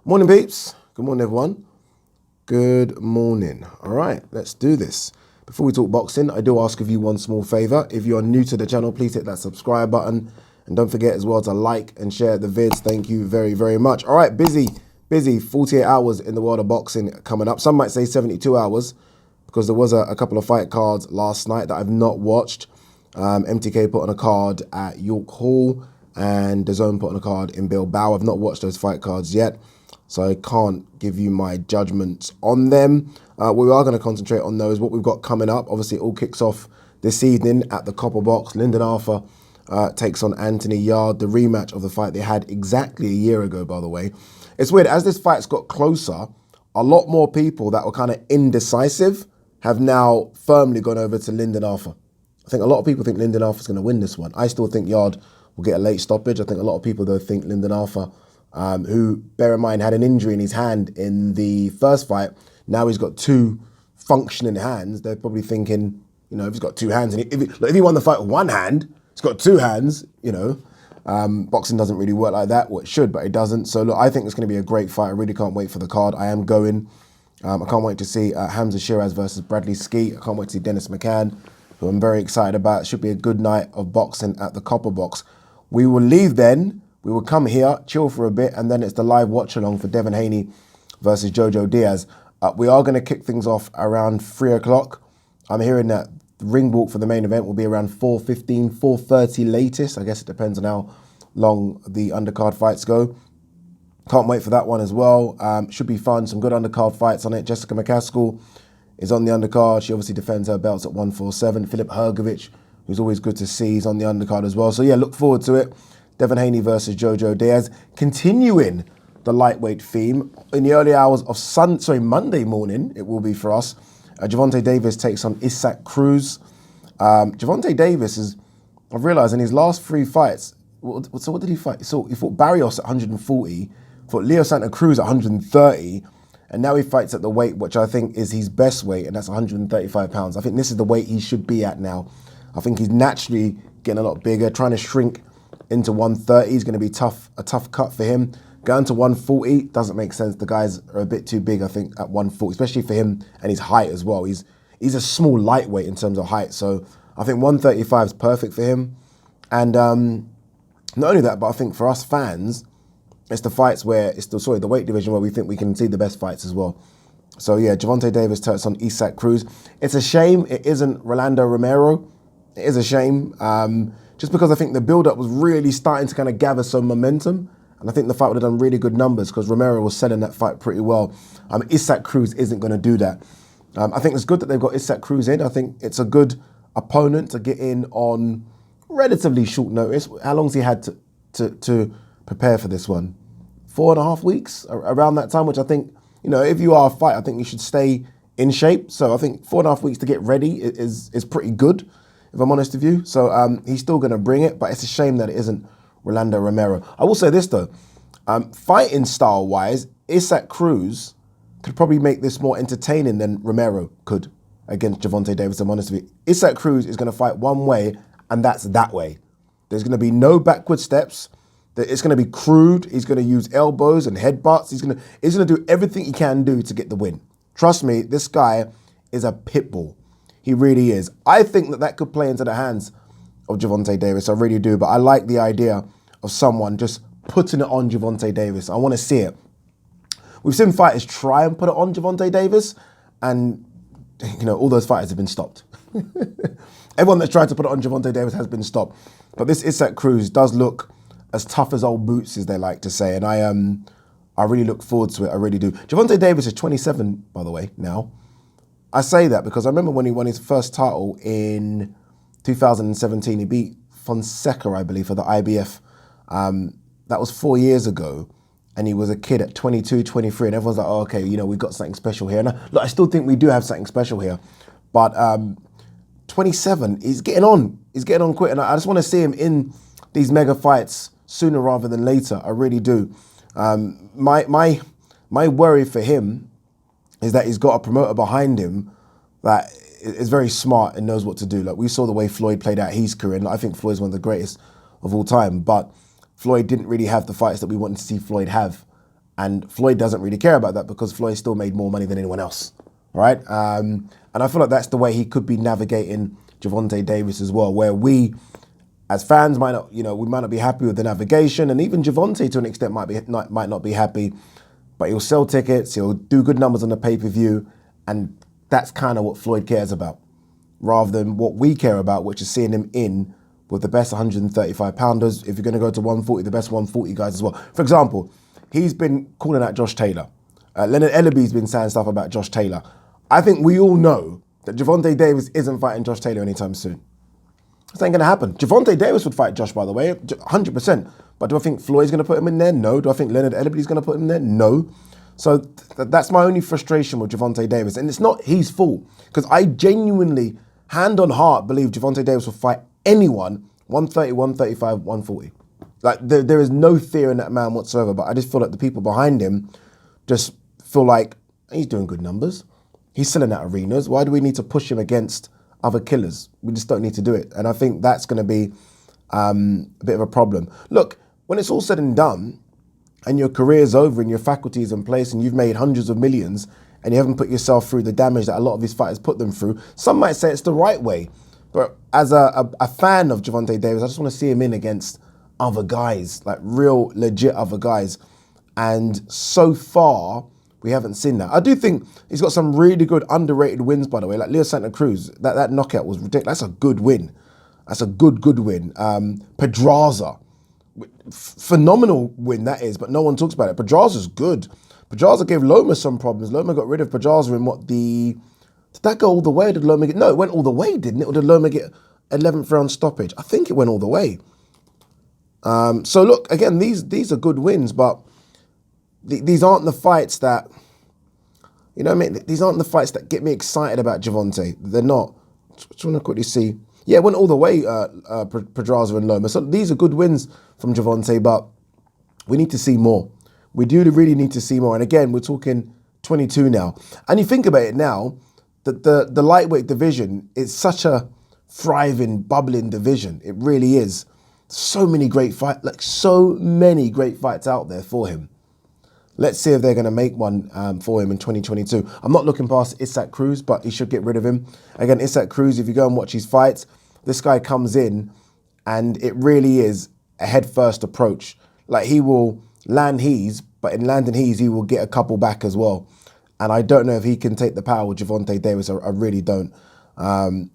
Morning, peeps. Good morning, everyone. Good morning. All right, let's do this. Before we talk boxing, I do ask of you one small favor. If you are new to the channel, please hit that subscribe button. And don't forget as well to like and share the vids. Thank you very, very much. All right, busy 48 hours in the world of boxing coming up. Some might say 72 hours because there was a couple of fight cards last night that I've not watched. MTK put on a card at York Hall and DAZN put on a card in Bilbao. I've not watched those fight cards yet, so I can't give you my judgments on them. We are going to concentrate on those, what we've got coming up. Obviously, it all kicks off this evening at the Copper Box. Linden takes on Anthony Yarde, the rematch of the fight they had exactly a year ago, by the way. It's weird, as this fight's got closer, a lot more people that were kind of indecisive have now firmly gone over to Linden. I think a lot of people think Linden is going to win this one. I still think Yarde will get a late stoppage. I think a lot of people, though, think Linden who, bear in mind, had an injury in his hand in the first fight. Now he's got two functioning hands. They're probably thinking, you know, if he's got two hands, and if he won the fight with one hand, he's got two hands, you know. Boxing doesn't really work like that. Well, it should, but it doesn't. So, look, I think it's going to be a great fight. I really can't wait for the card. I am going. I can't wait to see Hamza Shiraz versus Bradley Skeet. I can't wait to see Dennis McCann, who I'm very excited about. It should be a good night of boxing at the Copper Box. We will leave then. We will come here, chill for a bit, and then it's the live watch-along for Devin Haney versus Jojo Diaz. We are going to kick things off around 3 o'clock. I'm hearing that the ring walk for the main event will be around 4:15, 4:30 latest. I guess it depends on how long the undercard fights go. Can't wait for that one as well. Should be fun. Some good undercard fights on it. Jessica McCaskill is on the undercard. She obviously defends her belts at 147. Filip Hrgovic, who's always good to see, is on the undercard as well. So yeah, look forward to it. Devin Haney versus Jojo Diaz. Continuing the lightweight theme, in the early hours of Monday morning, it will be for us. Gervonta Davis takes on Isaac Cruz. Gervonta Davis is, I've realised, in his last three fights, so what did he fight? So he fought Barrios at 140, fought Leo Santa Cruz at 130, and now he fights at the weight which I think is his best weight, and that's 135 pounds. I think this is the weight he should be at now. I think he's naturally getting a lot bigger. Trying to shrink into 130 is going to be a tough cut for him. Going to 140 doesn't make sense. The guys are a bit too big, I think, at 140, especially for him and his height as well. He's a small lightweight in terms of height, so I think 135 is perfect for him. And not only that, but I think for us fans, it's the fights where the weight division where we think we can see the best fights as well. So yeah, Gervonta Davis takes on Isaac Cruz. It's a shame it isn't Rolando Romero. It is a shame, just because I think the build-up was really starting to kind of gather some momentum, and I think the fight would have done really good numbers because Romero was selling that fight pretty well. Isaac Cruz isn't going to do that. I think it's good that they've got Isaac Cruz in. I think it's a good opponent to get in on relatively short notice. How long's he had to prepare for this one? 4.5 weeks, around that time, which I think, you know, if you are a fighter, I think you should stay in shape. So I think 4.5 weeks to get ready is pretty good, if I'm honest with you. So he's still going to bring it, but it's a shame that it isn't Rolando Romero. I will say this, though. Fighting style-wise, Isaac Cruz could probably make this more entertaining than Romero could against Gervonta Davis, I'm honest with you. Isaac Cruz is going to fight one way, and that's that way. There's going to be no backward steps. It's going to be crude. He's going to use elbows and headbutts. He's going to do everything he can do to get the win. Trust me, this guy is a pit bull. He really is. I think that could play into the hands of Gervonta Davis. I really do. But I like the idea of someone just putting it on Gervonta Davis. I want to see it. We've seen fighters try and put it on Gervonta Davis, and you know, all those fighters have been stopped. Everyone that's tried to put it on Gervonta Davis has been stopped. But this Isaac Cruz does look as tough as old boots, as they like to say, and I really look forward to it. I really do. Gervonta Davis is 27, by the way, now. I say that because I remember when he won his first title in 2017, he beat Fonseca, I believe, for the IBF. That was 4 years ago, and he was a kid at 22, 23, and everyone's like, oh, okay, you know, we've got something special here. And I still think we do have something special here, but 27, he's getting on. He's getting on quick, and I just want to see him in these mega fights sooner rather than later. I really do. My worry for him is that he's got a promoter behind him that is very smart and knows what to do. Like, we saw the way Floyd played out his career, and I think Floyd's one of the greatest of all time, but Floyd didn't really have the fights that we wanted to see Floyd have And Floyd doesn't really care about that because Floyd still made more money than anyone else, right? And I feel like that's the way he could be navigating Gervonta Davis as well, where we, as fans, might not, we might not be happy with the navigation, and even Gervonta to an extent might not be happy, but he'll sell tickets, he'll do good numbers on the pay-per-view, and that's kind of what Floyd cares about, rather than what we care about, which is seeing him in with the best 135-pounders. If you're going to go to 140, the best 140 guys as well. For example, he's been calling out Josh Taylor. Leonard Ellaby's been saying stuff about Josh Taylor. I think we all know that Gervonta Davis isn't fighting Josh Taylor anytime soon. This ain't going to happen. Gervonta Davis would fight Josh, by the way, 100%. But do I think Floyd's going to put him in there? No. Do I think Leonard Ellaby's going to put him in there? No. So that's my only frustration with Gervonta Davis. And it's not his fault, because I genuinely, hand on heart, believe Gervonta Davis will fight anyone 130, 135, 140. Like, there is no fear in that man whatsoever, but I just feel like the people behind him just feel like he's doing good numbers. He's selling out arenas. Why do we need to push him against other killers? We just don't need to do it. And I think that's going to be a bit of a problem. Look, when it's all said and done and your career's over and your faculty's in place and you've made hundreds of millions and you haven't put yourself through the damage that a lot of these fighters put them through, some might say it's the right way. But as a fan of Gervonta Davis, I just want to see him in against other guys, like real legit other guys. And so far, we haven't seen that. I do think he's got some really good underrated wins, by the way. Like Leo Santa Cruz, that knockout was ridiculous. That's a good win. That's a good win. Pedraza, phenomenal win that is, but no one talks about it. Pedraza's good. Pedraza gave Loma some problems. Loma got rid of Pedraza in did that go all the way? Or did Loma get, no, it went all the way, didn't it? Or did Loma get 11th round stoppage? I think it went all the way. So look, again, these are good wins, but these aren't the fights that, you know what I mean? These aren't the fights that get me excited about Gervonta. They're not. Just want to quickly see. Yeah, it went all the way, Pedraza and Loma. So these are good wins from Gervonta, but we need to see more. We do really need to see more. And again, we're talking 22 now. And you think about it now, that the lightweight division is such a thriving, bubbling division. It really is. So many great fights, out there for him. Let's see if they're going to make one for him in 2022. I'm not looking past Isaac Cruz, but he should get rid of him. Again, Isaac Cruz, if you go and watch his fights, this guy comes in and it really is a head-first approach. Like, he will land he's, but in landing he's, he will get a couple back as well. And I don't know if he can take the power with Gervonta Davis. I really don't.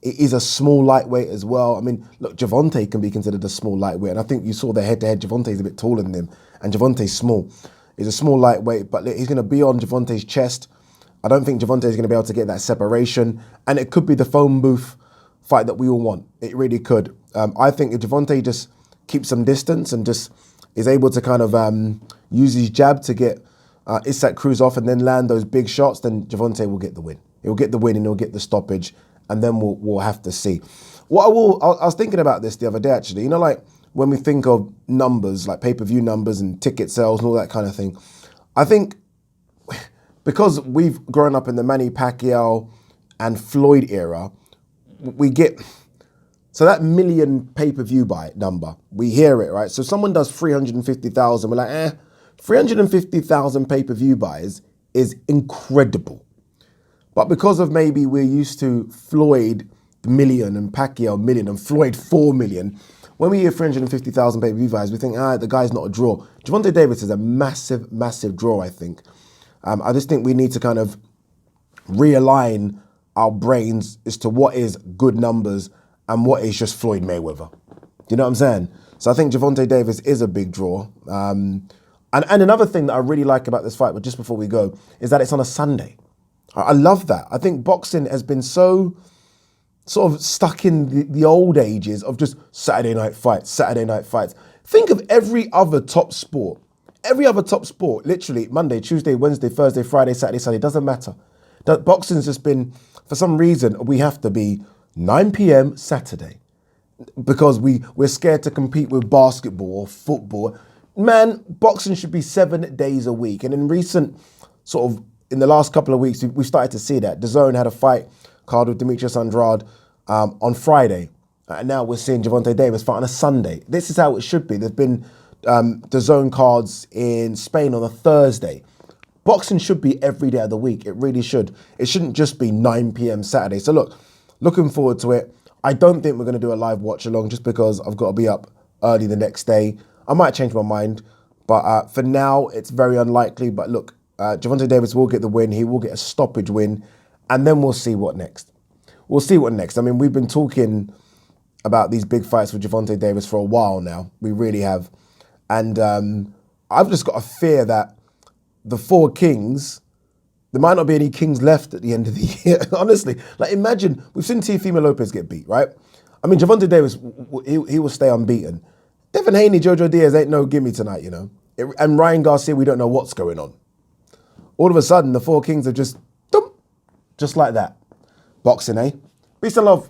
He's a small lightweight as well. I mean, look, Gervonta can be considered a small lightweight. And I think you saw the head-to-head. Gervonta's a bit taller than him. And Gervonta's small. He's a small lightweight, but he's going to be on Gervonta's chest. I don't think Gervonta is going to be able to get that separation. And it could be the phone booth fight that we all want. It really could. I think if Gervonta just keeps some distance and just is able to kind of use his jab to get Isaac Cruz off and then land those big shots, then Gervonta will get the win. He'll get the win and he'll get the stoppage, and then we'll have to see. I was thinking about this the other day, actually. You know, like, when we think of numbers, like pay-per-view numbers and ticket sales and all that kind of thing, I think because we've grown up in the Manny Pacquiao and Floyd era, we get, so that million pay-per-view buy number, we hear it, right? So someone does 350,000, we're like, 350,000 pay-per-view buys is incredible. But because of maybe we're used to Floyd million and Pacquiao million and Floyd 4 million, when we hear 350,000 pay-per-view buys, we think, the guy's not a draw. Gervonta Davis is a massive, massive draw, I think. I just think we need to kind of realign our brains as to what is good numbers and what is just Floyd Mayweather. Do you know what I'm saying? So I think Gervonta Davis is a big draw. And another thing that I really like about this fight, but just before we go, is that it's on a Sunday. I love that. I think boxing has been so sort of stuck in the old ages of just Saturday night fights. Think of every other top sport. Literally Monday, Tuesday, Wednesday, Thursday, Friday, Saturday, Sunday, doesn't matter. Boxing's just been, for some reason, we have to be 9 p.m. Saturday because we're scared to compete with basketball or football. Man, boxing should be 7 days a week. And in the last couple of weeks, we've started to see that. DAZN had a fight card with Demetrius Andrade on Friday. And now we're seeing Gervonta Davis fight on a Sunday. This is how it should be. There's been the zone cards in Spain on a Thursday. Boxing should be every day of the week. It really should. It shouldn't just be 9 p.m. Saturday. So look, looking forward to it. I don't think we're going to do a live watch along just because I've got to be up early the next day. I might change my mind, but for now, it's very unlikely. But look, Gervonta Davis will get the win. He will get a stoppage win, and then we'll see what next. We'll see what next. I mean, we've been talking about these big fights with Gervonta Davis for a while now. We really have. And I've just got a fear that the four kings, there might not be any kings left at the end of the year. Honestly, like imagine, we've seen Teofimo Lopez get beat, right? I mean, Gervonta Davis, he will stay unbeaten. Devin Haney, Jojo Diaz ain't no gimme tonight, you know. And Ryan Garcia, we don't know what's going on. All of a sudden, the four kings are just like that. Boxing, eh? Peace and love.